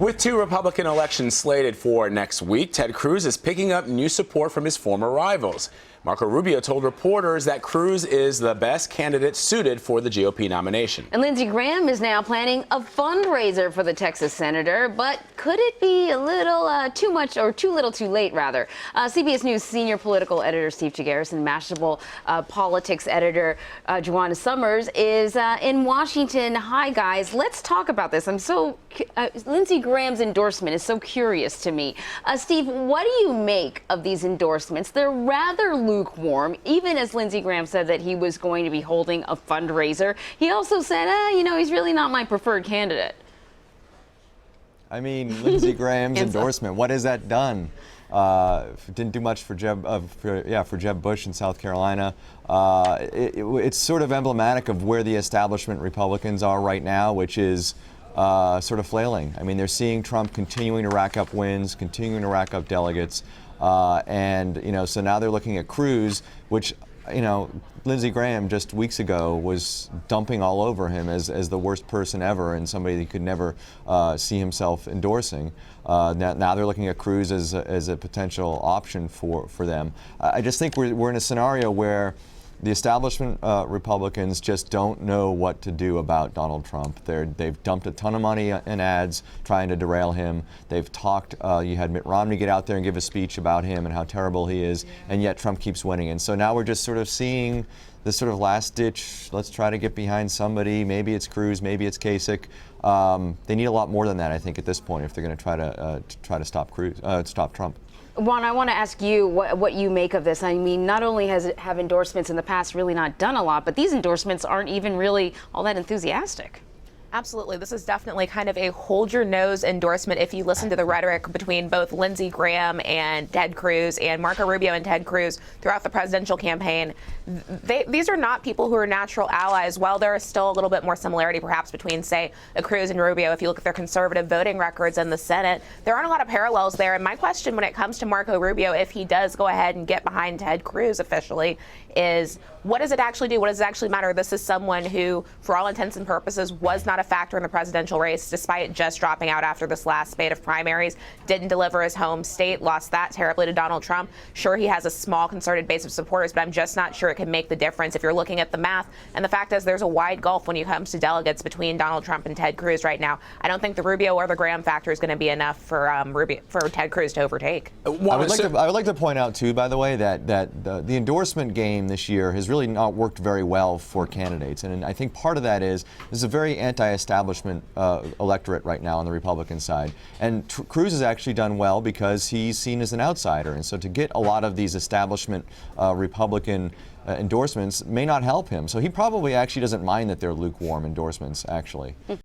With two Republican elections slated for next week, Ted Cruz is picking up new support from his former rivals. Marco Rubio told reporters that Cruz is the best candidate suited for the GOP nomination. And Lindsey Graham is now planning a fundraiser for the Texas senator, but could it be a little too much, or too little too late, rather? CBS News senior political editor Steve Chaggaris and Mashable politics editor Juana Summers is in Washington. Hi, guys. Let's talk about this. Lindsey Graham's endorsement is so curious to me. Steve, what do you make of these endorsements? They're rather lukewarm, even as Lindsey Graham said that he was going to be holding a fundraiser. He also said, he's really not my preferred candidate. I mean, Lindsey Graham's endorsement, what has that done? Didn't do much for Jeb Bush in South Carolina. It's sort of emblematic of where the establishment Republicans are right now, which is sort of flailing. I mean, they're seeing Trump continuing to rack up wins, continuing to rack up delegates. So now they're looking at Cruz, which, Lindsey Graham just weeks ago was dumping all over him as the worst person ever and somebody he could never see himself endorsing. Now they're looking at Cruz as a potential option for them. I just think we're in a scenario where the establishment Republicans just don't know what to do about Donald Trump. They've dumped a ton of money in ads trying to derail him. They've talked, you had Mitt Romney get out there and give a speech about him and how terrible he is, and yet Trump keeps winning. And so now we're just sort of seeing this sort of last ditch, let's try to get behind somebody. Maybe it's Cruz, maybe it's Kasich. They need a lot more than that, I think, at this point, if they're going to try to stop Trump. Juan, I want to ask you what you make of this. I mean, not only have endorsements in the past really not done a lot, but these endorsements aren't even really all that enthusiastic. Absolutely. This is definitely kind of a hold your nose endorsement if you listen to the rhetoric between both Lindsey Graham and Ted Cruz and Marco Rubio and Ted Cruz throughout the presidential campaign. These are not people who are natural allies. While there is still a little bit more similarity perhaps between, say, a Cruz and Rubio, if you look at their conservative voting records in the Senate, there aren't a lot of parallels there. And my question when it comes to Marco Rubio, if he does go ahead and get behind Ted Cruz officially, is what does it actually do? What does it actually matter? This is someone who, for all intents and purposes, was not a factor in the presidential race, despite just dropping out after this last spate of primaries, didn't deliver his home state, lost that terribly to Donald Trump. Sure, he has a small concerted base of supporters, but I'm just not sure it can make the difference if you're looking at the math. And the fact is there's a wide gulf when it comes to delegates between Donald Trump and Ted Cruz right now. I don't think the Rubio or the Graham factor is going to be enough for Ted Cruz to overtake. I would like to point out, too, by the way, that the endorsement game this year has really not worked very well for candidates. And I think part of that is there's a very anti-establishment electorate right now on the Republican side. And Cruz has actually done well because he's seen as an outsider. And so to get a lot of these establishment Republican endorsements may not help him. So he probably actually doesn't mind that they're lukewarm endorsements, actually.